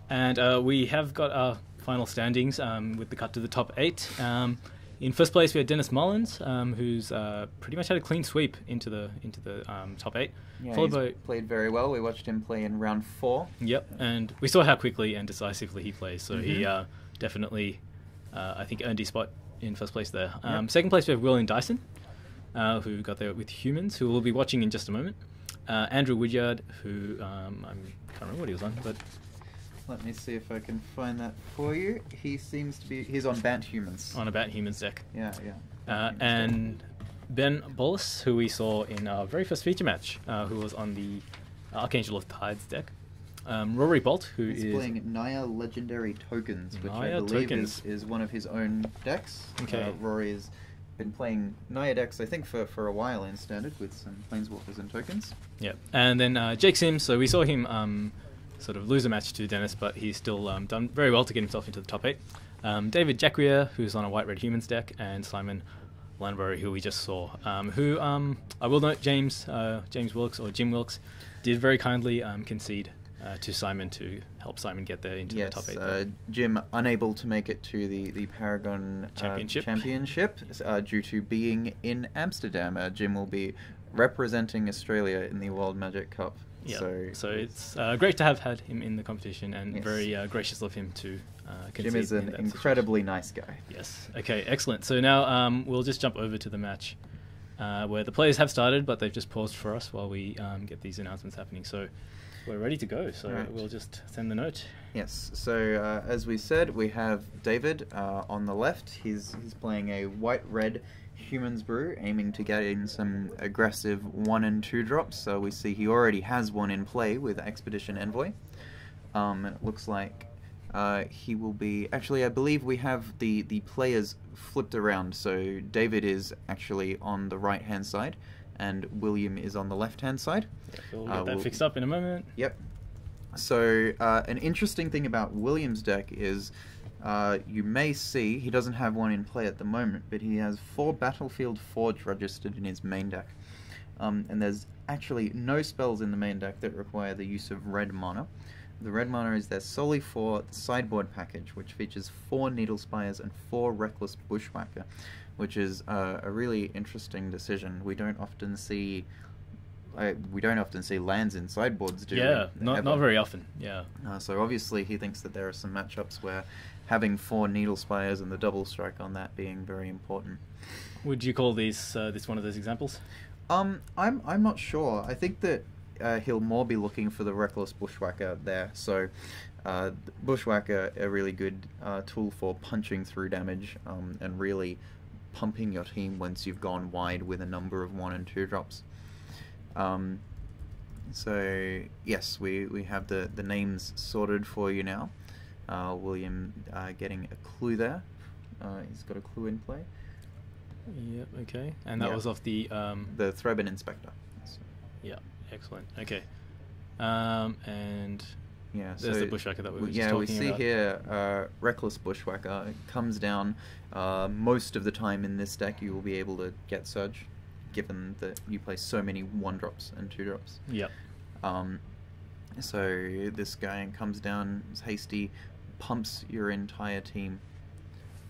And we have got our final standings with the cut to the top 8. In first place, we had Dennis Mullins, who's pretty much had a clean sweep into the top 8. Yeah, followed he's by played very well. We watched him play in round 4. Yep, and we saw how quickly and decisively he plays. So he definitely, I think, earned his spot in first place there. Second place, we have William Dyson, who got there with Humans, who we'll be watching in just a moment. Andrew Woodyard, who I can't remember what he was on, but let me see if I can find that for you. He's on Bant Humans. On a Bat Humans deck. Yeah. And Ben Bolus, who we saw in our very first feature match, who was on the Archangel of Tides deck. Rory Bolt, who is playing Naya Legendary Tokens, which Naya I believe is one of his own decks. Okay. Rory's been playing Naya decks, I think, for a while in Standard with some Planeswalkers and tokens. Yeah, and then Jake Sims, so we saw him sort of lose a match to Dennis, but he's still done very well to get himself into the top 8. David Jacquier, who's on a White-Red Humans deck, and Simon Lanbury, who we just saw, who I will note James Wilkes, or Jim Wilkes, did very kindly concede to Simon to help Simon get there into the top 8. Jim unable to make it to the Paragon Championship due to being in Amsterdam. Jim will be representing Australia in the World Magic Cup. Yeah. So it's great to have had him in the competition, and very gracious of him to concede. Jim is an incredibly nice guy. Yes. Okay, excellent. So now we'll just jump over to the match where the players have started, but they've just paused for us while we get these announcements happening. So we're ready to go. So we'll just send the note. Yes. So as we said, we have David on the left. He's playing a white-red Humans Brew, aiming to get in some aggressive 1 and 2 drops. So we see he already has one in play with Expedition Envoy. And it looks like he will be... Actually, I believe we have the players flipped around. So David is actually on the right-hand side, and William is on the left-hand side. Yeah, we'll get that fixed up in a moment. Yep. So an interesting thing about William's deck is you may see he doesn't have one in play at the moment, but he has 4 Battlefield Forge registered in his main deck. And there's actually no spells in the main deck that require the use of red mana. The red mana is there solely for the sideboard package, which features 4 Needle Spires and 4 Reckless Bushwhacker, which is a really interesting decision. We don't often see lands in sideboards, do we? Yeah, not very often. Yeah. So obviously he thinks that there are some matchups where having 4 Needle Spires and the double strike on that being very important. Would you call this one of those examples? I'm not sure. I think that he'll more be looking for the Reckless Bushwhacker there. So Bushwhacker, a really good tool for punching through damage and really pumping your team once you've gone wide with a number of 1 and 2 drops. So yes, we have the names sorted for you now. William getting a clue there. He's got a clue in play. Yep. Okay. And that was off the Threban Inspector. So. Yeah. Excellent. Okay. And there's the Bushwhacker that we were just talking about. Yeah, we see here Reckless Bushwhacker. It comes down most of the time in this deck. You will be able to get Surge, given that you play so many 1-drops and 2-drops. Yep. So this guy comes down, is hasty, pumps your entire team,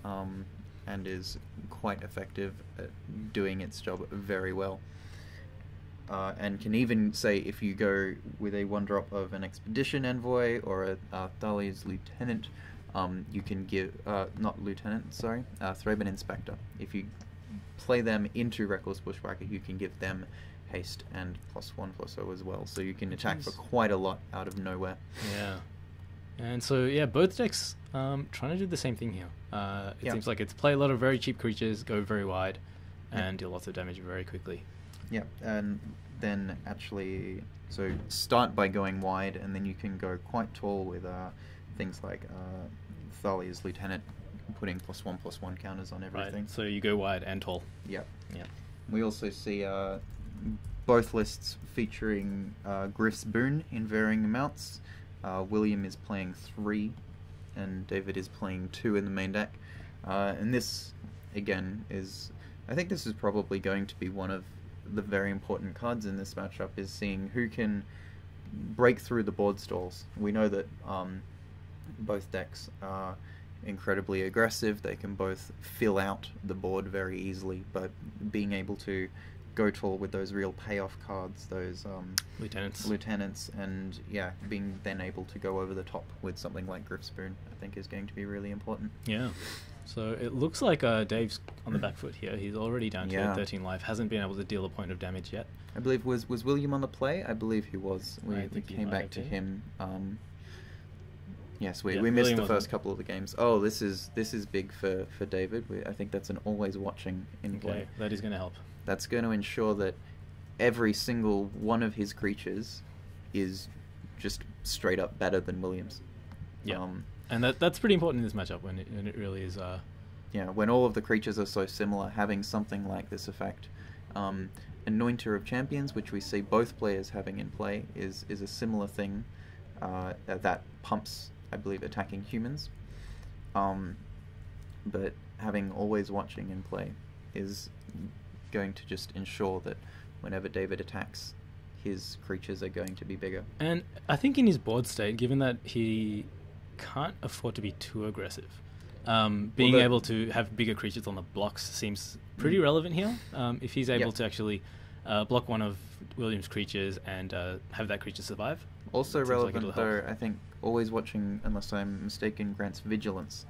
and is quite effective at doing its job very well. And can even say if you go with a 1-drop of an Expedition Envoy or a Thalia's Lieutenant, you can give, not Lieutenant, sorry, Threban Inspector. If you play them into Reckless Bushwhacker, you can give them haste and +1/+0 as well. So you can attack for quite a lot out of nowhere. Yeah. And so, yeah, both decks trying to do the same thing here. It seems like it's play a lot of very cheap creatures, go very wide, and deal lots of damage very quickly. Yeah, and then actually, so start by going wide, and then you can go quite tall with things like Thalia's Lieutenant, putting +1/+1 counters on everything. Right, so you go wide and tall. Yep. We also see both lists featuring Griff's Boon in varying amounts. William is playing 3, and David is playing 2 in the main deck. And this, again, I think this is probably going to be one of the very important cards in this matchup, is seeing who can break through the board stalls. We know that Both decks are incredibly aggressive. They can both fill out the board very easily, but being able to go tall with those real payoff cards, those lieutenants, and yeah, being then able to go over the top with something like Griffspoon, I think is going to be really important. Yeah. So it looks like Dave's on the back foot here. He's already down to 13 life. Hasn't been able to deal a point of damage yet. I believe was William on the play? I believe he was. We came back to him. Yes, we missed William the first couple of the games. Oh, this is big for David. I think that's an always watching in play. That is going to help. That's going to ensure that every single one of his creatures is just straight up better than William's. Yeah, and that's pretty important in this matchup when it really is. Yeah, when all of the creatures are so similar, having something like this effect. Anointer of Champions, which we see both players having in play, is a similar thing that pumps, I believe, attacking humans. But having always watching in play is going to just ensure that whenever David attacks, his creatures are going to be bigger. And I think in his board state, given that he can't afford to be too aggressive, being able to have bigger creatures on the blocks seems pretty relevant here. If he's able to actually block one of William's creatures and have that creature survive. Also relevant, though, I think always watching, unless I'm mistaken, grants vigilance.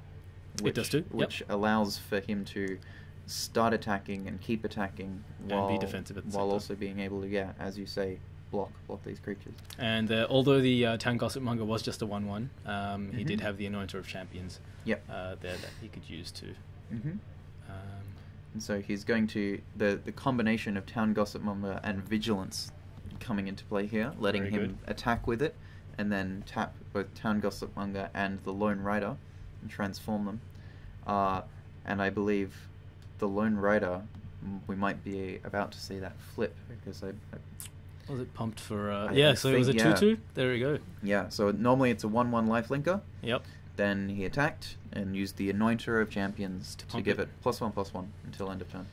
It does too. Which allows for him to start attacking and keep attacking while be defensive at the same time. also being able to, as you say, block these creatures. And although the Town Gossip Monger was just a 1/1, he did have the Anointer of Champions there that he could use too. And so he's going to the combination of Town Gossip Monger and Vigilance coming into play here, letting him attack with it, and then tap both Town Gossip Monger and the Lone Rider and transform them. And I believe the Lone Rider, we might be about to see that flip, because I was it pumped for... so it was a 2/2? There we go. Yeah, so normally it's a 1/1 lifelinker. Yep. Then he attacked and used the Anointer of Champions to give it +1/+1 until end of turn.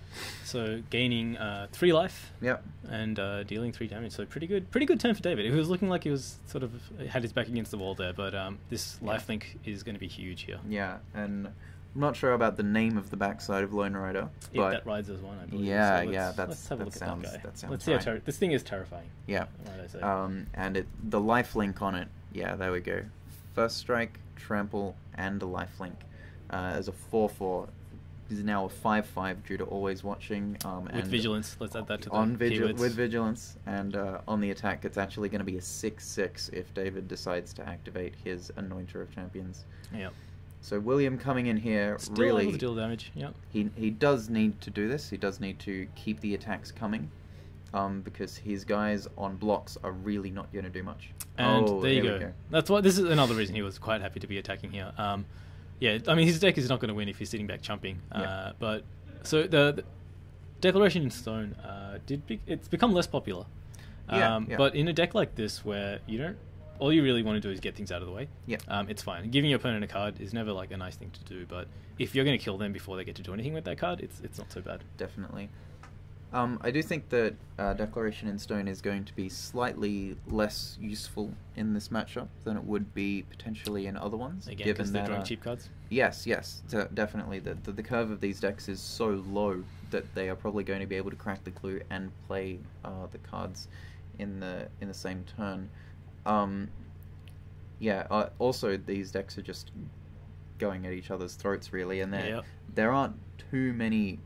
So gaining 3 life. Yep. And dealing 3 damage. So pretty good turn for David. It was looking like he was sort of had his back against the wall there, but this lifelink is going to be huge here. Yeah, and I'm not sure about the name of the backside of Lone Rider, but that rides as one, I believe. Yeah, so let's have a look at that guy. Let's see how this thing is terrifying. Yeah. And the lifelink on it. Yeah, there we go. First strike, trample, and a lifelink. As a 4/4, is now a 5/5 due to always watching. With vigilance, let's add that to the keywords. With vigilance, and on the attack, it's actually going to be a 6/6 if David decides to activate his Anointer of Champions. Yep. So William coming in here still really able to deal damage. Yep. He does need to do this. He does need to keep the attacks coming, because his guys on blocks are really not going to do much. And there you go. That's why this is another reason he was quite happy to be attacking here. Yeah, I mean his deck is not going to win if he's sitting back chumping. But so the Declaration in Stone it's become less popular. But in a deck like this where all you really want to do is get things out of the way. It's fine. Giving your opponent a card is never like a nice thing to do, but if you're going to kill them before they get to do anything with that card, it's not so bad. Definitely. I do think that Declaration in Stone is going to be slightly less useful in this matchup than it would be potentially in other ones. Again, because they're drawing cheap cards? Yes, definitely. The curve of these decks is so low that they are probably going to be able to crack the clue and play the cards in the same turn. Also, these decks are just going at each other's throats, really, and there aren't too many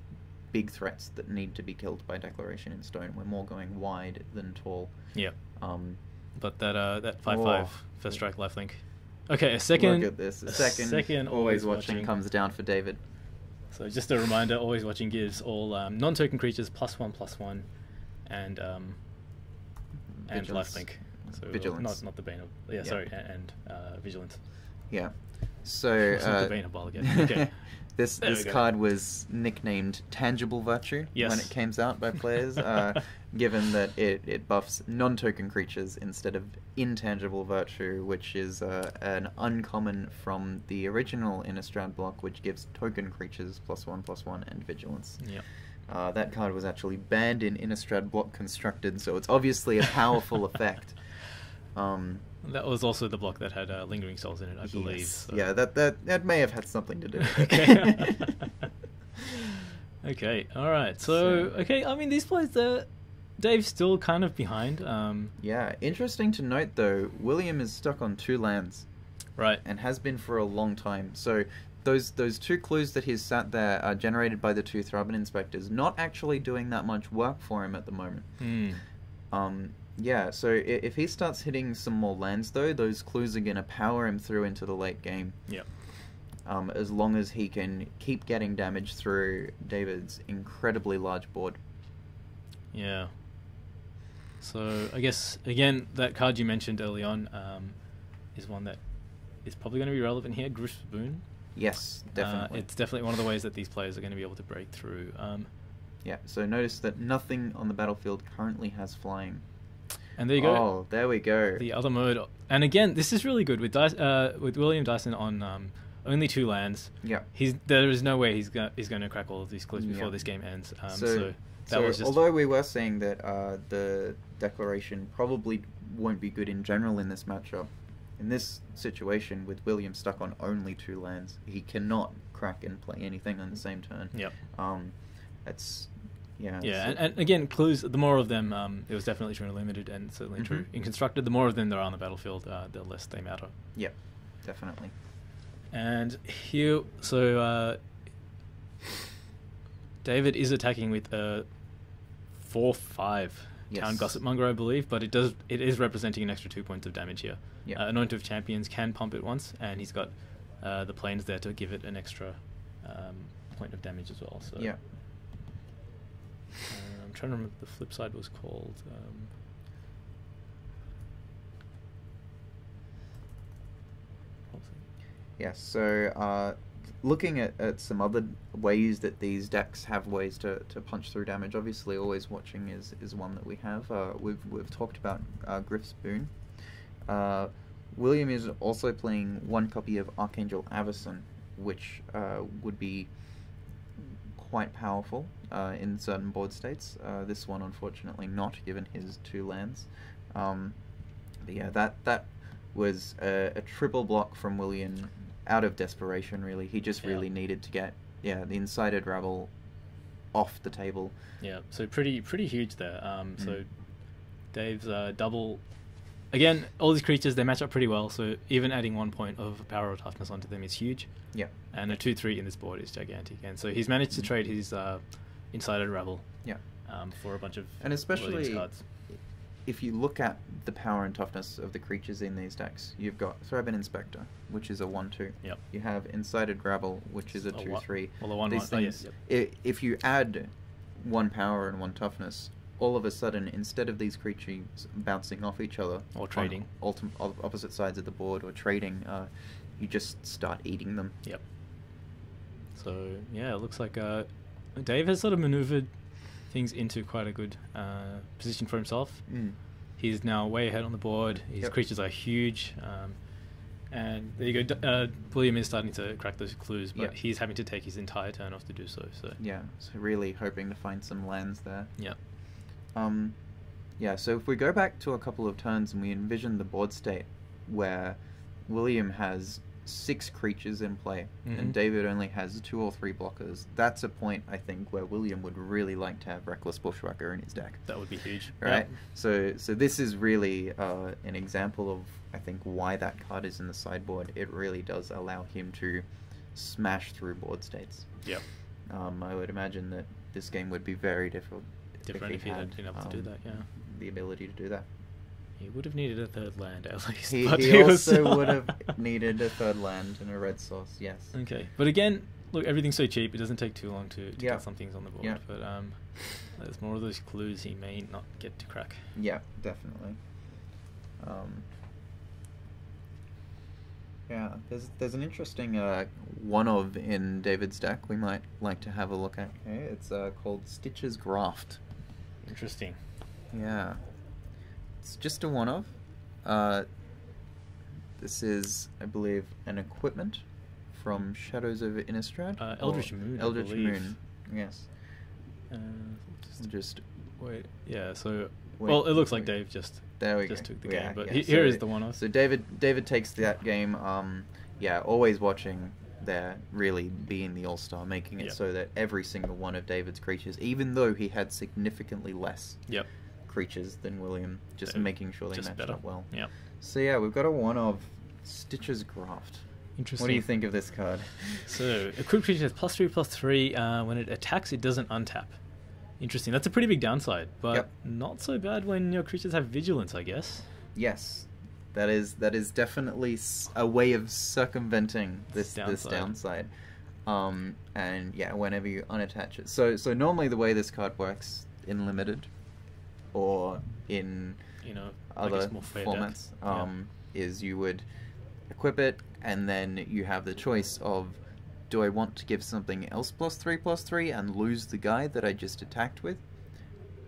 big threats that need to be killed by Declaration in Stone. We're more going wide than tall. Yeah. But that 5/5 first strike lifelink. Okay, a second. Look at this. A second always watching comes down for David. So just a reminder: always watching gives all non-token creatures +1/+1, and lifelink. So Vigilance. Not the Bane of... and Vigilance. Yeah. So... not the Bane of Ball again. Okay. This card was nicknamed Tangible Virtue when it came out by players, given that it buffs non-token creatures instead of Intangible Virtue, which is an uncommon from the original Innistrad block, which gives token creatures +1/+1 and Vigilance. Yep. That card was actually banned in Innistrad block constructed, so it's obviously a powerful effect. That was also the block that had Lingering Souls in it, I believe. Yes. So. Yeah, that may have had something to do with it. Okay, alright. So, okay, I mean, these players, Dave's still kind of behind. Yeah, interesting to note, though, William is stuck on 2 lands. Right. And has been for a long time. So those 2 clues that he's sat there are generated by the 2 Thrubbin Inspectors, not actually doing that much work for him at the moment. Yeah, so if he starts hitting some more lands, though, those clues are going to power him through into the late game. Yep. As long as he can keep getting damage through David's incredibly large board. Yeah. So, I guess, again, that card you mentioned early on is one that is probably going to be relevant here, Griff's Boon. Yes, definitely. It's definitely one of the ways that these players are going to be able to break through. Yeah, so notice that nothing on the battlefield currently has flying. And there you go. Oh, there we go. The other mode. And again, this is really good with William Dyson on only 2 lands. Yeah. There is no way he's going to crack all of these clues before this game ends. So that was just... although we were saying that the declaration probably won't be good in general in this matchup, in this situation with William stuck on only 2 lands, he cannot crack and play anything on the same turn. Yep. That's... Yeah, and again, clues, the more of them, it was definitely true in Limited and certainly true in Constructed, the more of them there are on the battlefield, the less they matter. Yep, definitely. And here, so David is attacking with a 4/5 Town Gossipmonger, I believe, but it is representing an extra 2 points of damage here. Yep. Anoint of Champions can pump it once, and he's got the planes there to give it an extra point of damage as well. So. Yeah. I'm trying to remember what the flip side was called. Yes, so looking at some other ways that these decks have ways to punch through damage, obviously Always Watching is one that we have. We've talked about Griff's Boon. William is also playing 1 copy of Archangel Avacyn, which would be quite powerful in certain board states. This one, unfortunately, not, given his 2 lands. But yeah, that was a triple block from William out of desperation, really. He just really needed to get the Incited Rabble off the table. Yeah, so pretty huge there. So Dave's double... Again, all these creatures, they match up pretty well, so even adding 1 point of power or toughness onto them is huge. Yeah. And a 2/3 in this board is gigantic. And so he's managed to trade his Incited Rabble for a bunch of and especially cards. If you look at the power and toughness of the creatures in these decks, you've got Thrubbin Inspector, which is a 1/2. Yep. You have Incited Rabble, which is a 2/3. Well, a 1/1. These things, if you add 1 power and 1 toughness, all of a sudden, instead of these creatures bouncing off each other or trading on opposite sides of the board or trading, you just start eating them. Yep. So yeah, it looks like Dave has sort of maneuvered things into quite a good position for himself. He's now way ahead on the board. His creatures are huge, and there you go. William is starting to crack those clues, but he's having to take his entire turn off to do so. So yeah, so really hoping to find some lands there. Yeah. Yeah, so if we go back to a couple of turns and we envision the board state where William has 6 creatures in play and David only has 2 or 3 blockers, that's a point, I think, where William would really like to have Reckless Bushwhacker in his deck. That would be huge. Right? Yep. So this is really an example of, I think, why that card is in the sideboard. It really does allow him to smash through board states. Yep. I would imagine that this game would be very different if he had been able to do that, the ability to do that. He would have needed a 3rd land at least. He also would have needed a 3rd land and a red source, yes. Okay, but again, look, everything's so cheap, it doesn't take too long to get some things on the board. Yeah. But there's more of those clues he may not get to crack. Yeah, definitely. Yeah, there's an interesting one of in David's deck we might like to have a look at. Okay, it's called Stitch's Graft. Interesting. Yeah, it's just a one of. This is, I believe, an equipment from Shadows over Innistrad. Eldritch Moon. Eldritch Moon. Yes. Just wait. Yeah. So it looks like Dave just There we just go. took the game. But yeah. here is the one. So David takes that game. Yeah, always watching there, really being the all-star, making it so that every single one of David's creatures, even though he had significantly less creatures than William, just making sure they matched up well. Yeah. So yeah, we've got a one of Stitcher's Graft. Interesting. What do you think of this card? So, equipped creature has +3/+3. When it attacks, it doesn't untap. Interesting. That's a pretty big downside, but not so bad when your creatures have vigilance, I guess. Yes. That is definitely a way of circumventing this downside. And yeah, whenever you unattach it. So normally the way this card works in limited or in other formats is you would equip it, and then you have the choice of, do I want to give something else +3/+3 and lose the guy that I just attacked with,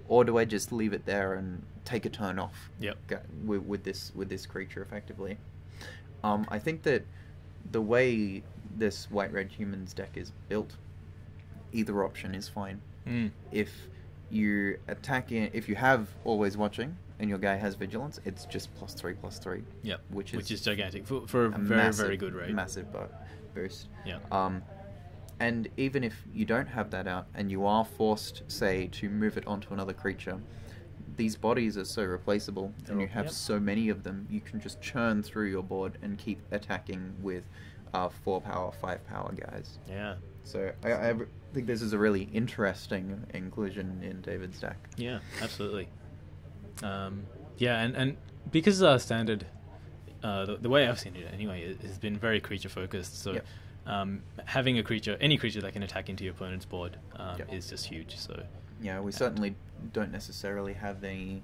or do I just leave it there and take a turn off with this creature effectively? I think that the way this white-red humans deck is built, either option is fine. If you attack if you have Always Watching and your guy has Vigilance, it's just +3/+3. Yeah, which is gigantic for a very very good rate. Massive boost. Yeah. And even if you don't have that out and you are forced, say, to move it onto another creature, these bodies are so replaceable, and you have so many of them, you can just churn through your board and keep attacking with 4 power, 5 power guys. Yeah. So I think this is a really interesting inclusion in David's deck. Yeah, absolutely. Yeah, and because standard, the way I've seen it anyway, it has been very creature focused. So having a creature, any creature that can attack into your opponent's board, is just huge. So yeah, we certainly don't necessarily have any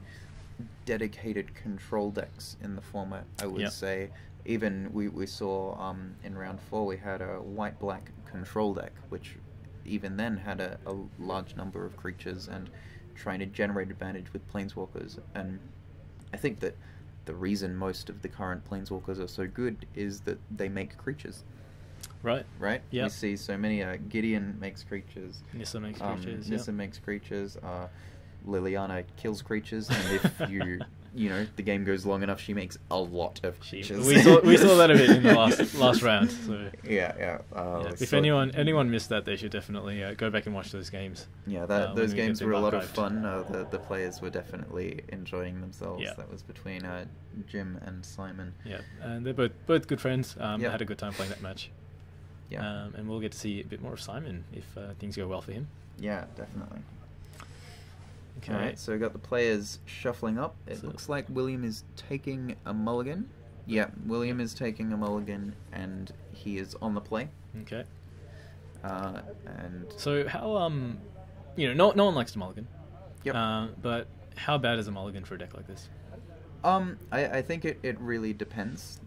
dedicated control decks in the format. I would say even we saw in round 4 we had a white-black control deck, which even then had a large number of creatures and trying to generate advantage with planeswalkers. And I think that the reason most of the current planeswalkers are so good is that they make creatures. Right? Yeah. We see so many. Gideon makes creatures. Nissa makes creatures. Nissa makes creatures. Liliana kills creatures, and if the game goes long enough, she makes a lot of creatures. We saw that a bit in the last round. So if anyone missed that, they should definitely go back and watch those games. Yeah, those games were a lot of fun. The players were definitely enjoying themselves. Yeah. That was between Jim and Simon. Yeah, and they're both good friends. Had a good time playing that match. Yeah, and we'll get to see a bit more of Simon if things go well for him. Yeah, definitely. Okay. Alright, so we got the players shuffling up. It looks like William is taking a mulligan. Yeah, William is taking a mulligan, and he is on the play. Okay. And so how no one likes to mulligan. Yep. But how bad is a mulligan for a deck like this? I think it really depends.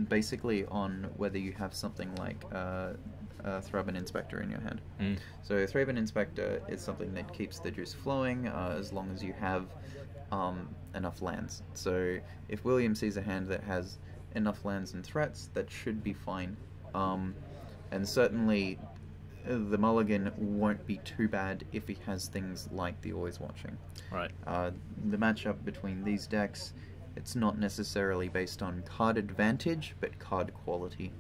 Basically on whether you have something like Thraben Inspector in your hand. So Thraben Inspector is something that keeps the juice flowing as long as you have enough lands. So if William sees a hand that has enough lands and threats, that should be fine. And certainly the mulligan won't be too bad if he has things like the Always Watching. Right. The matchup between these decks, it's not necessarily based on card advantage, but card quality.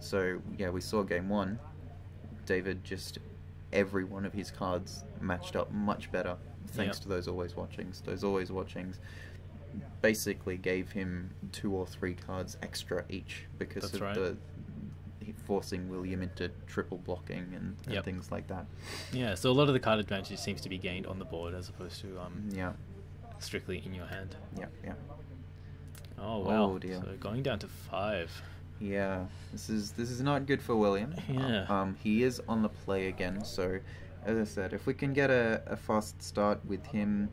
So yeah, we saw game 1. David every one of his cards matched up much better thanks to those Always Watchings. Those Always Watchings basically gave him 2 or 3 cards extra each because forcing William into triple blocking and things like that. Yeah, so a lot of the card advantage seems to be gained on the board as opposed to strictly in your hand. Yeah. Oh wow! Oh dear. So going down to 5. Yeah, this is not good for William. Yeah. He is on the play again. So, as I said, if we can get a fast start with him,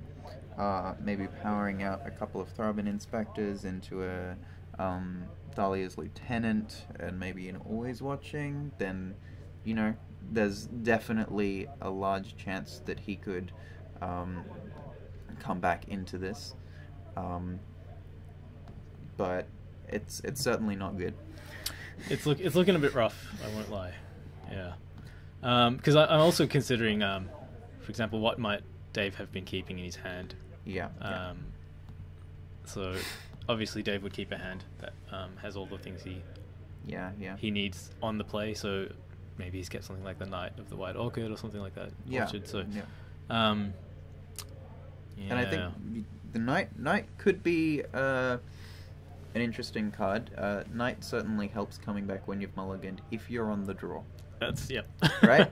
maybe powering out a couple of Thraben Inspectors into a Thalia's Lieutenant and maybe an Always Watching, then there's definitely a large chance that he could come back into this. But it's certainly not good. It's looking a bit rough, I won't lie. Yeah. Because I'm also considering, for example, what might Dave have been keeping in his hand. Yeah. So obviously Dave would keep a hand that has all the things he needs on the play. So maybe he's get something like the Knight of the White Orchid or something like that. Yeah. Orchard, so And I think the Knight could be an interesting card. Knight certainly helps coming back when you've mulliganed if you're on the draw. That's Right?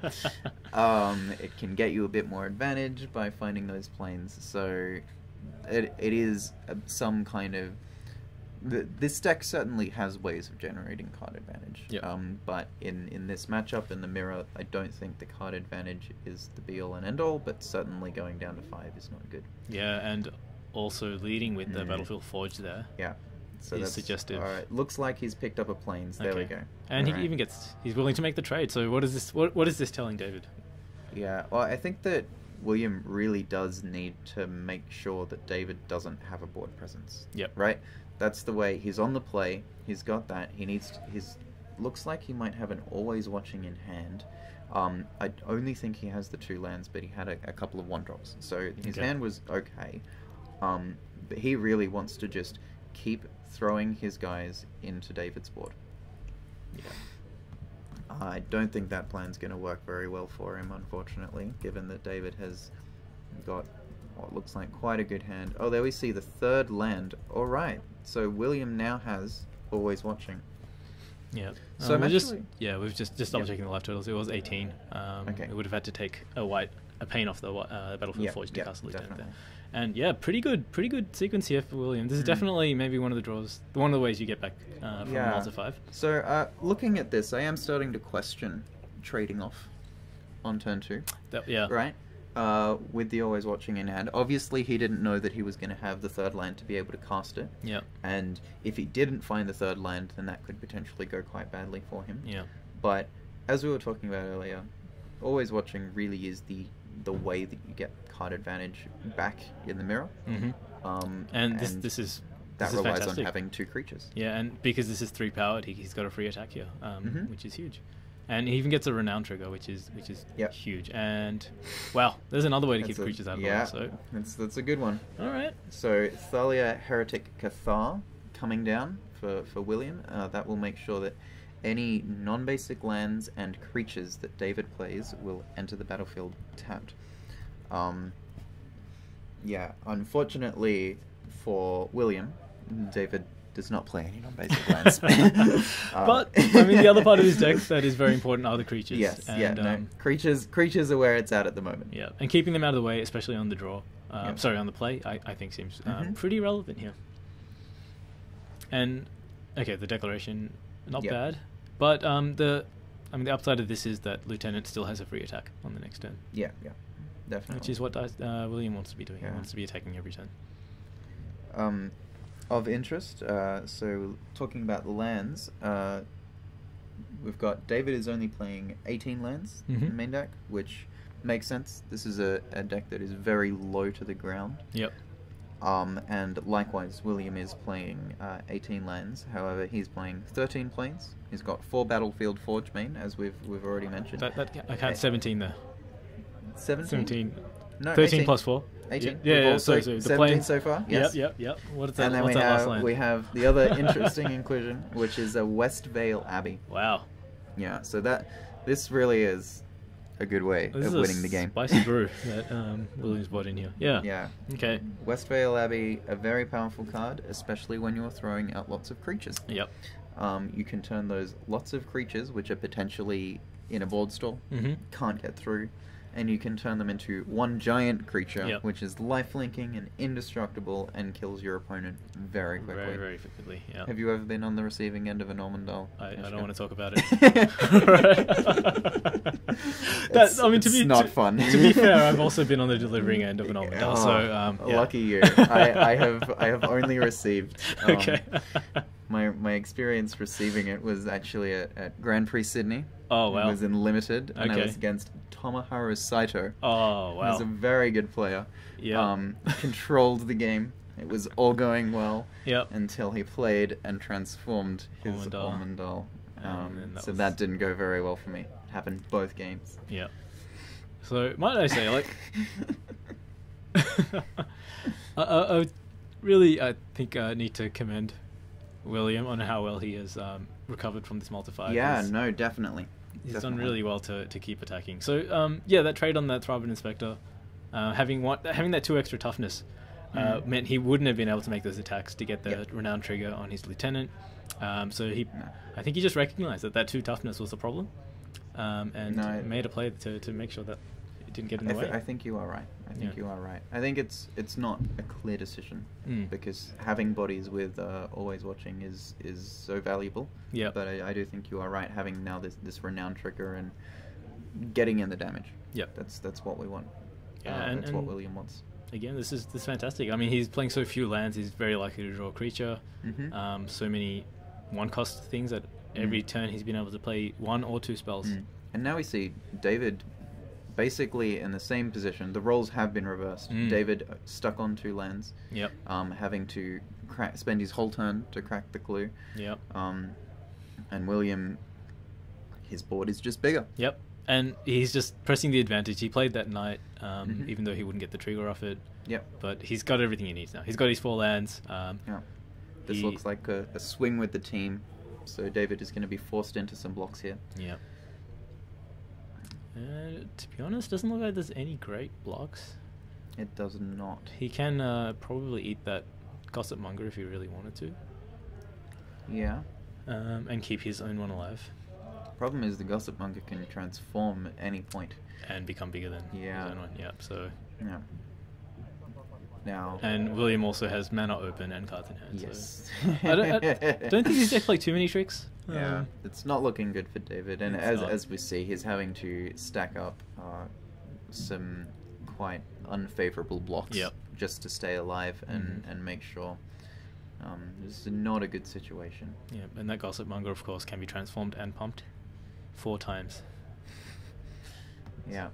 It can get you a bit more advantage by finding those planes. So it is some kind of... This deck certainly has ways of generating card advantage. But in this matchup in the mirror, I don't think the card advantage is the be all and end all, but certainly going down to 5 is not good. Yeah, and also leading with the Battlefield Forge there. Yeah. So that's suggestive. Alright, looks like he's picked up a planes. There we go. And he even he's willing to make the trade. So what is this? What is this telling David? Yeah, well, I think that William really does need to make sure that David doesn't have a board presence. Right? That's the way he's on the play. He's got that. He needs to, looks like he might have an always watching in hand. I only think he has the 2 lands, but he had a couple of 1-drops. So his hand was okay. But he really wants to just keep throwing his guys into David's board. I don't think that plan's going to work very well for him, unfortunately, given that David has got what looks like quite a good hand. Oh, there we see the 3rd land. Alright, so William now has always watching. Yeah. So we're just double checking the life totals. It was 18. It would have had to take a pain off the Battlefield Forge to castle it down there. And pretty good sequence here for William. This is definitely maybe one of the ways you get back from Malta 5. So looking at this, I am starting to question trading off on turn 2. Right? With the always watching in hand. Obviously he didn't know that he was going to have the 3rd land to be able to cast it. And if he didn't find the 3rd land, then that could potentially go quite badly for him. But as we were talking about earlier, always watching really is the way that you get card advantage back in the mirror. And this is relies fantastic. on having 2 creatures. Yeah, and because this is 3 powered, he's got a free attack here, which is huge. And he even gets a renown trigger, which is huge. And wow, there's another way to keep creatures out of the way. So that's a good one. All right. So Thalia Heretic Cathar coming down for William. That will make sure that any non-basic lands and creatures that David plays will enter the battlefield tapped. Unfortunately for William, David does not play any non-basic lands. But I mean, the other part of his deck that is very important are the creatures. Creatures are where it's at the moment. Yeah, and keeping them out of the way, especially on the draw. On the play, I think seems pretty relevant here. And the declaration, not bad. But the upside of this is that Lieutenant still has a free attack on the next turn. Yeah, definitely. Which is what William wants to be doing. He wants to be attacking every turn. Of interest, so talking about the lands, we've got David is only playing 18 lands in the main deck, which makes sense. This is a deck that is very low to the ground. And likewise, William is playing 18 lands. However, he's playing 13 planes. He's got 4 Battlefield Forge main, as we've already mentioned. I count 17 there. 17? No, 13 18. plus 4. 18. So the 17 plane so far. Yes. Yep. What is that? And then last land? we have the other interesting inclusion, which is a West Vale Abbey. Wow. Yeah. So this really is a good way of winning the game. Spicy brew that William's brought in here. Yeah. Okay. West Vale Abbey, a very powerful card, especially when you're throwing out lots of creatures. You can turn those lots of creatures, which are potentially in a board stall, can't get through, and you can turn them into one giant creature, which is lifelinking and indestructible and kills your opponent very quickly. Very, very quickly, yeah. Have you ever been on the receiving end of an Almondal? I don't want to talk about it. It's not fun. To be fair, I've also been on the delivering end of an Almondal, so... Lucky you. I have only received... My experience receiving it was actually at Grand Prix Sydney. Oh, wow. It was in Limited, and I was against Tomoharu Saito. Oh, wow. He was a very good player. Controlled the game. It was all going well until he played and transformed his Almondal. So that didn't go very well for me. It happened both games. Yeah. So, might I say, like... really, I think need to commend William on how well he has recovered from this multi-5. Yeah, no, definitely. He's done really well to keep attacking. So yeah, that trade on that Throbbing Inspector, having that 2 extra toughness, meant he wouldn't have been able to make those attacks to get the renowned trigger on his lieutenant. I think he just recognised that 2 toughness was the problem, and made a play to make sure that it didn't get in the way. I think you are right. I think it's not a clear decision because having bodies with always watching is so valuable. Yeah. But I do think you are right. Having now this renowned trigger and getting in the damage. Yeah. That's what we want. Yeah, that's what William wants. Again, this is fantastic. I mean, he's playing so few lands. He's very likely to draw a creature. So many 1-cost things that every turn he's been able to play 1 or 2 spells. And now we see David basically in the same position. The roles have been reversed. David stuck on 2 lands. Yep. Having to spend his whole turn to crack the clue. Yep. And William, his board is just bigger. Yep. And he's just pressing the advantage. He played that knight, even though he wouldn't get the trigger off it. Yep. But he's got everything he needs now. He's got his 4 lands. This looks like a swing with the team. So David is going to be forced into some blocks here. Yep. To be honest, doesn't look like there's any great blocks. It does not. He can probably eat that Gossip Monger if he really wanted to. Yeah. And keep his own one alive. Problem is the Gossip Monger can transform at any point. And become bigger than his own one. Yep, so... Yeah. Now... And William also has mana open and cards in hand. Yes. So I don't think these decks play too many tricks. Yeah, it's not looking good for David. And as we see, he's having to stack up some quite unfavourable blocks just to stay alive and make sure. This is not a good situation. Yeah, and that Gossip Monger, of course, can be transformed and pumped 4 times. Yeah.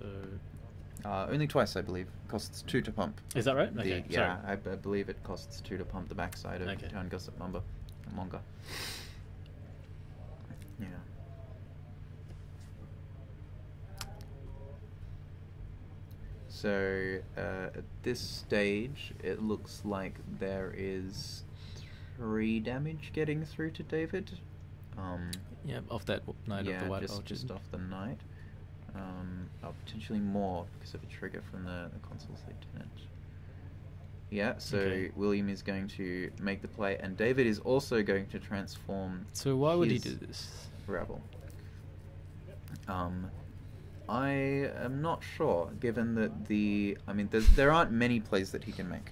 So, only twice, I believe. Costs 2 to pump. Is that right? Okay. I believe it costs 2 to pump the backside of Town Gossip Monger. Yeah. So at this stage, it looks like there is 3 damage getting through to David. Off that Knight of the White Orchard. Just off the Knight. Potentially more because of a trigger from the Consul's Lieutenant. Yeah, so William is going to make the play, and David is also going to transform. So why would he do this? Rebel. I am not sure, given that there aren't many plays that he can make.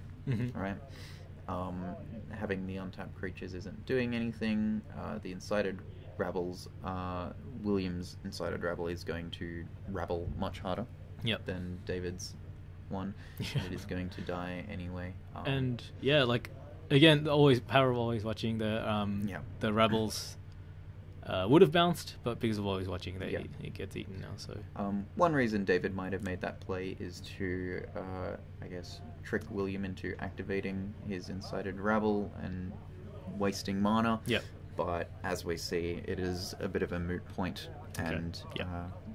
Right? Having the untapped creatures isn't doing anything. The Incited Rabbles, William's Incited Rabble is going to rabble much harder than David's one. It is going to die anyway. And yeah, like again, power of always watching the Rabbles would have bounced, but because of always watching, it gets eaten now. So one reason David might have made that play is to, I guess, trick William into activating his Incited Rabble and wasting mana. Yep. But as we see, it is a bit of a moot point, and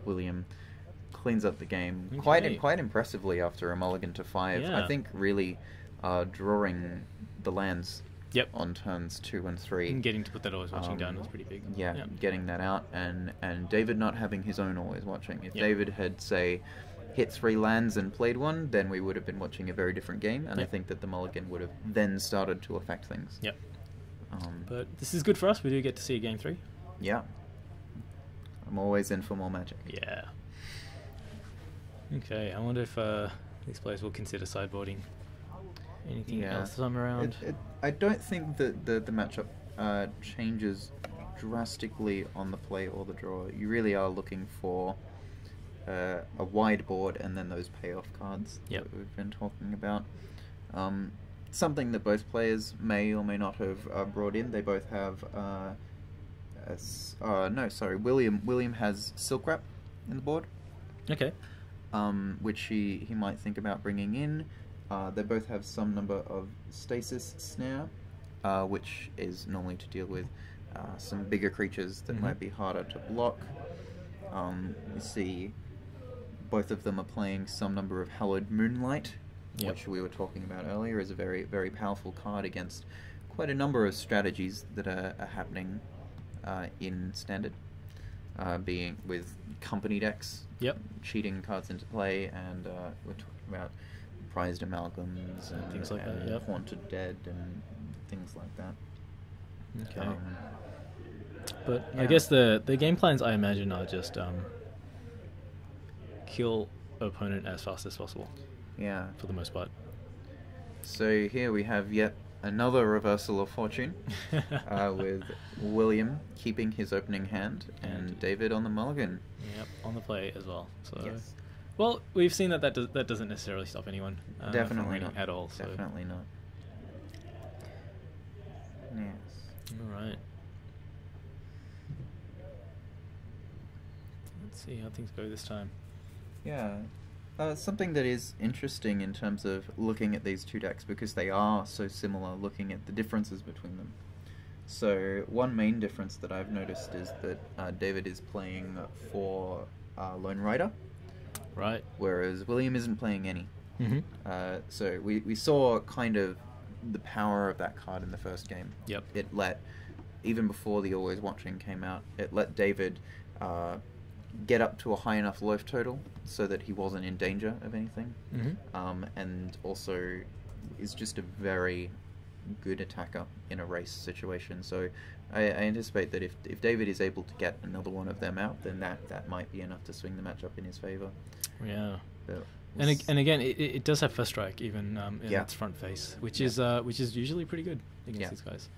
William cleans up the game quite impressively after a mulligan to 5. I think really drawing the lands on turns 2 and 3. And getting to put that always watching down was pretty big. Yeah, getting that out, and David not having his own always watching. If David had, say, hit 3 lands and played 1, then we would have been watching a very different game, and I think that the mulligan would have then started to affect things. Yep. But this is good for us. We do get to see a game 3. Yeah. I'm always in for more magic. Yeah. Okay, I wonder if these players will consider sideboarding anything else this time around. I don't think that the matchup changes drastically on the play or the draw. You really are looking for a wide board and then those payoff cards that we've been talking about. Something that both players may or may not have brought in. They both have William has Silk Wrap in the board. Okay. Which he might think about bringing in. They both have some number of Stasis Snare, which is normally to deal with some bigger creatures that might be harder to block. You see both of them are playing some number of Hallowed Moonlight, Yep. which we were talking about earlier, is a very, very powerful card against quite a number of strategies that are happening in Standard, being with company decks, Yep. cheating cards into play, and we're talking about prized amalgams and things like that, yep. haunted dead and things like that. Okay. But I yeah. guess the game plans, I imagine, are just kill opponent as fast as possible. Yeah. For the most part. So here we have yet another reversal of fortune, with William keeping his opening hand and David on the mulligan. Yep, on the play as well. So, yes. Well, we've seen that doesn't necessarily stop anyone. Definitely from winning not at all. So. Definitely not. Yes. All right. Let's see how things go this time. Yeah. Something that is interesting in terms of looking at these two decks, because they are so similar, looking at the differences between them. So one main difference that I've noticed is that David is playing for Lone Rider, right? Whereas William isn't playing any. Mm-hmm. So we saw kind of the power of that card in the first game. Yep. It let, even before the Always Watching came out, it let David get up to a high enough loaf total so that he wasn't in danger of anything. Mm-hmm. And also is just a very good attacker in a race situation. So I anticipate that if David is able to get another one of them out, then that might be enough to swing the matchup in his favor. Yeah. But and again, it does have first strike even in yeah. its front face, which is usually pretty good against these guys.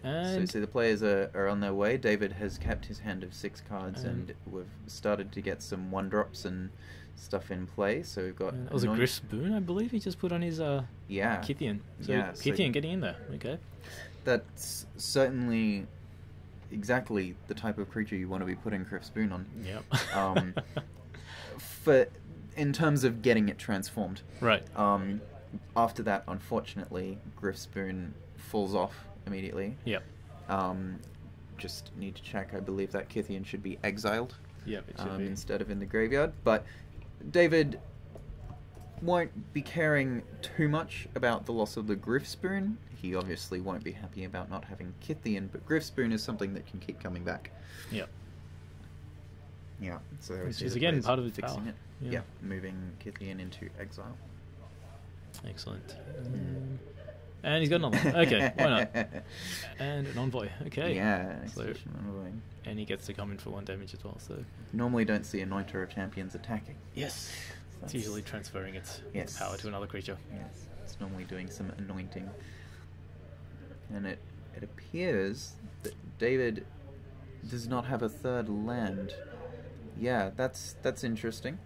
And so the players are on their way. David has kept his hand of 6 cards, and we've started to get some 1-drops and stuff in play. So we've got... It was a Griff's Boon, I believe, he just put on his Kythian. So Kythian getting in there, okay. That's certainly exactly the type of creature you want to be putting Griff's Boon on. Yep. In terms of getting it transformed. Right. After that, unfortunately, Griff's Boon falls off immediately. Yep. Just need to check. I believe that Kythian should be exiled. Yep, it should be. Instead of in the graveyard. But David won't be caring too much about the loss of the Griff's Boon. He obviously won't be happy about not having Kythian, but Griff's Boon is something that can keep coming back. Yep. Yeah, so which is again part of its fixing power. It. Yeah, moving Kythian into exile. Excellent. And he's got another one. Okay, why not? And an envoy. Okay. Yeah, so, envoy. And he gets to come in for 1 damage as well. So normally don't see Anointer of Champions attacking. Yes. It's usually transferring its power to another creature. Yes. It's normally doing some anointing. And it appears that David does not have a 3rd land. Yeah, that's interesting.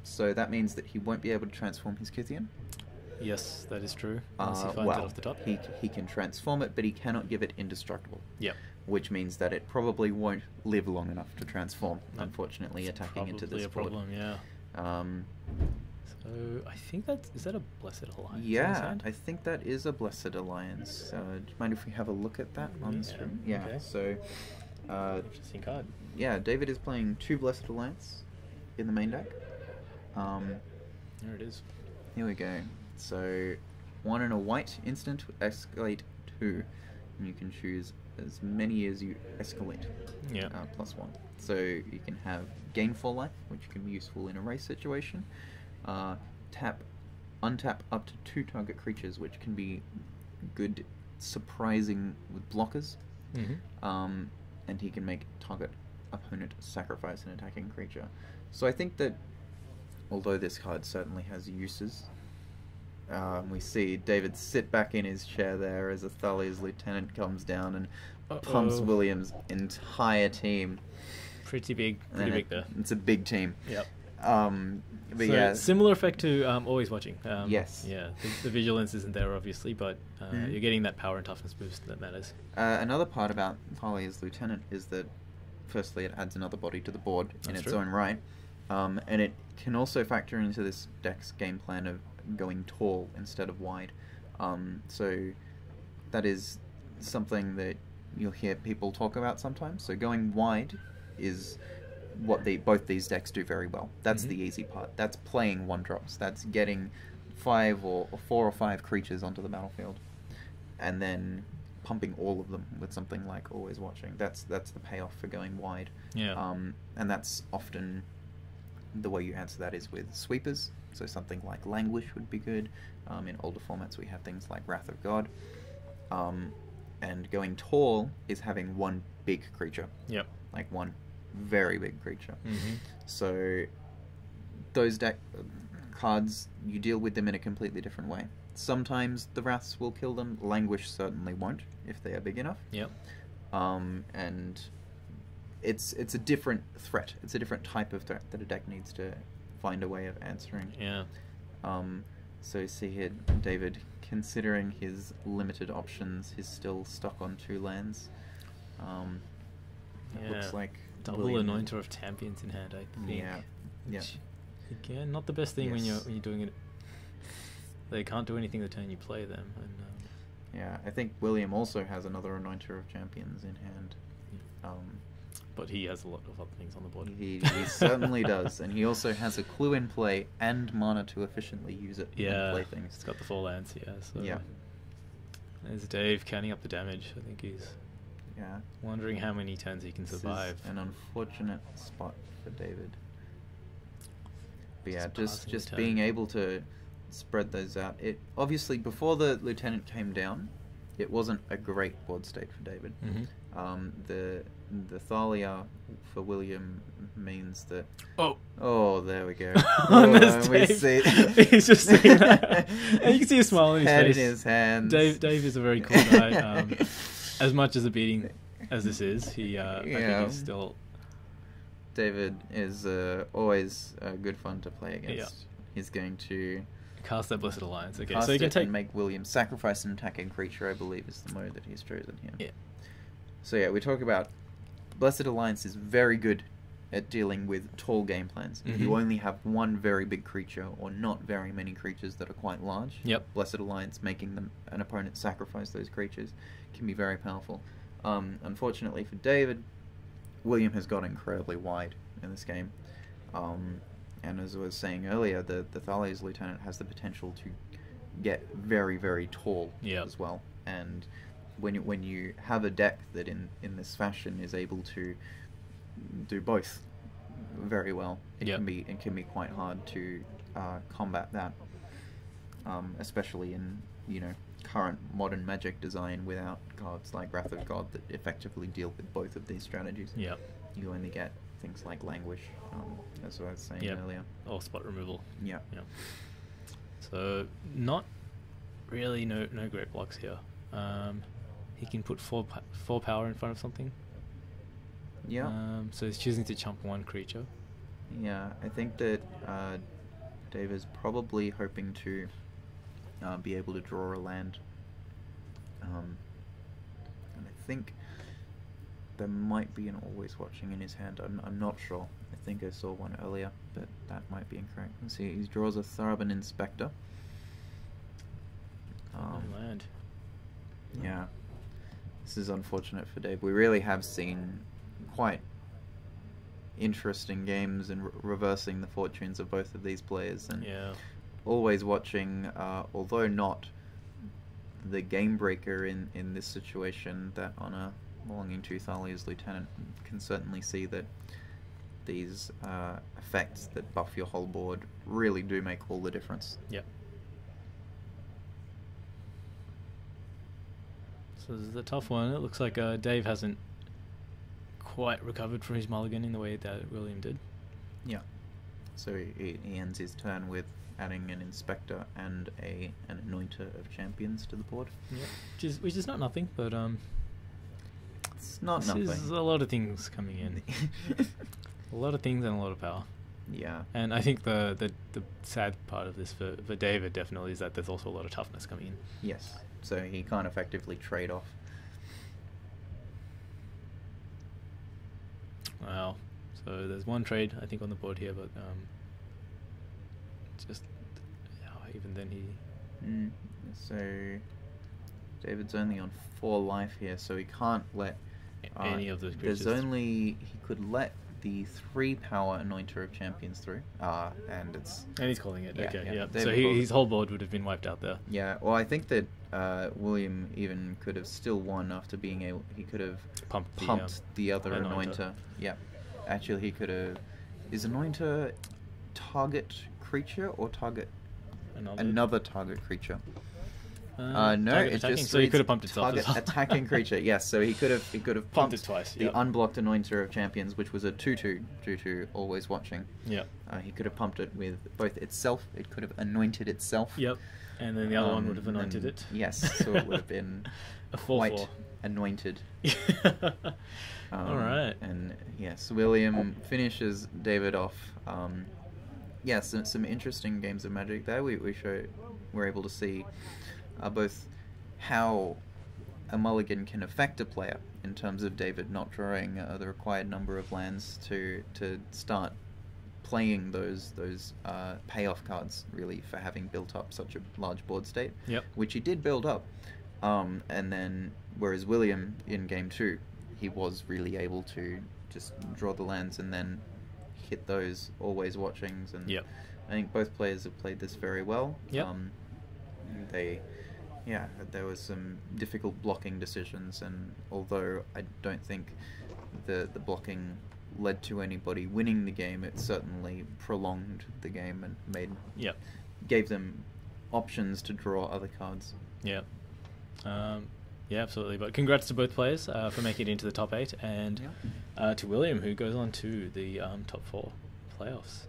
So that means that he won't be able to transform his Kythian. Yes, that is true. Unless he finds it off the top. He can transform it, but he cannot give it indestructible. Yep. Which means that it probably won't live long enough to transform, unfortunately, attacking into this board. Probably a problem, yeah. So I think is that a Blessed Alliance? Yeah, I think that is a Blessed Alliance. Do you mind if we have a look at that on the stream? Yeah, okay. So... interesting card. Yeah, David is playing 2 Blessed Alliance in the main deck. There it is. Here we go. So, 1 and a white instant with escalate 2, and you can choose as many as you escalate. Yeah. +1. So you can have gain 4 life, which can be useful in a race situation. Untap up to 2 target creatures, which can be good, surprising with blockers. Mm-hmm. And he can make target opponent sacrifice an attacking creature. So I think that, although this card certainly has uses, we see David sit back in his chair there as Athalia's lieutenant comes down and pumps William's entire team. Pretty big there. It's a big team. Yep. But so yeah, similar effect to Always Watching. Yes. Yeah, the vigilance isn't there obviously, but you're getting that power and toughness boost that matters. Another part about Athalia's lieutenant is that, firstly, it adds another body to the board in its own right, and it can also factor into this deck's game plan of going tall instead of wide. So that is something that you'll hear people talk about sometimes. So going wide is what both these decks do very well. That's the easy part. That's playing 1-drops. That's getting 4 or 5 creatures onto the battlefield, and then pumping all of them with something like Always Watching. That's the payoff for going wide. Yeah. And that's often the way you answer that is with sweepers. So something like Languish would be good. In older formats, we have things like Wrath of God. And going tall is having one big creature. Yep. Like one very big creature. Mm-hmm. So those deck cards, you deal with them in a completely different way. Sometimes the Wraths will kill them. Languish certainly won't if they are big enough. Yep. And it's a different threat. It's a different type of threat that a deck needs to find a way of answering. Yeah. So see here, David, considering his limited options, he's still stuck on 2 lands. It looks like double Anointer of Champions in hand, I think. Yeah. Which, again, not the best thing when you're doing it. They can't do anything the turn you play them. And, yeah, I think William also has another Anointer of Champions in hand. But he has a lot of other things on the board. He certainly does, and he also has a Clue in play and mana to efficiently use it and play things. It's got the 4 lands, so yeah. There's Dave counting up the damage. I think he's wondering how many turns he can survive. This is an unfortunate spot for David. But yeah, just being able to spread those out. It obviously, before the Lieutenant came down, it wasn't a great board state for David. Mm-hmm. The Thalia for William means that... Oh, there we go. We see he's just saying that. And you can see a smile on his face. In his hands. Dave is a very cool guy. As much as a beating as this is, I think he's still... David is always good fun to play against. Yeah. He's going to... Cast that Blessed Alliance. Okay, cast so you can and make William sacrifice an attacking creature, I believe is the mode that he's chosen here. Yeah. So yeah, we talk about Blessed Alliance is very good at dealing with tall game plans. If you only have one very big creature or not very many creatures that are quite large, Blessed Alliance making an opponent sacrifice those creatures can be very powerful. Unfortunately for David, William has got incredibly wide in this game. And as I was saying earlier, the Thalia's Lieutenant has the potential to get very, very tall as well. And when you have a deck that in this fashion is able to do both very well, it can be quite hard to combat that, especially in current modern Magic design without cards like Wrath of God that effectively deal with both of these strategies. You only get things like Languish, as I was saying earlier, or spot removal. So not really no great blocks here. He can put 4 power in front of something. So he's choosing to chump 1 creature. I think that Dave is probably hoping to be able to draw a land. And I think there might be an Always Watching in his hand. I'm not sure. I think I saw one earlier, but that might be incorrect. Let's see, he draws a Tharaban Inspector. Land. Yeah. This is unfortunate for Dave. We really have seen quite interesting games in reversing the fortunes of both of these players. And Always Watching, although not the game breaker in this situation, that on a belonging to Thalia's Lieutenant can certainly see that these effects that buff your whole board really do make all the difference. So this is a tough one. It looks like Dave hasn't quite recovered from his mulligan in the way that William did. So he ends his turn with adding an Inspector and an Anointer of Champions to the board. Which is not nothing, but it's not nothing. There's a lot of things coming in. A lot of things and a lot of power. And I think the sad part of this for David definitely is that there's also a lot of toughness coming in. Yes. So he can't effectively trade off. Wow. So there's 1 trade I think on the board here, but just even then he. So David's only on 4 life here, so he can't let any of those creatures. He could let the 3-power Anointer of Champions through, and it's... And he's calling it. Yeah, Okay, yeah. yeah. David So calls his it. whole board would have been wiped out there. Yeah, well, I think that William even could have still won after being able... He could have Pumped the other Anointer. Anointer. Yeah. Actually, he could have... Is Anointer target creature or target... Another target creature? No, target it's attacking, just so he could have pumped itself target as well. attacking creature. Yes, so he could have Pumped pumped it twice. the Yep. unblocked Anointer of Champions, which was a 2/2, always watching. Yep. He could have pumped it with both itself. It could have anointed itself. Yep. And then the other one would have anointed and it. Yes, so it would have been a 4/4. quite anointed. All right. And yes, William finishes David off. Yes, some interesting games of Magic there. We're able to see both how a mulligan can affect a player in terms of David not drawing the required number of lands to start playing those payoff cards, really, for having built up such a large board state. Yep. Which he did build up. And then, whereas William in game 2, he was really able to just draw the lands and then hit those always watchings. And Yep. I think both players have played this very well. Yep. There was some difficult blocking decisions, and although I don't think the blocking led to anybody winning the game, it certainly prolonged the game and gave them options to draw other cards. Yeah. Yeah, absolutely. But congrats to both players for making it into the top 8, and to William, who goes on to the top 4 playoffs.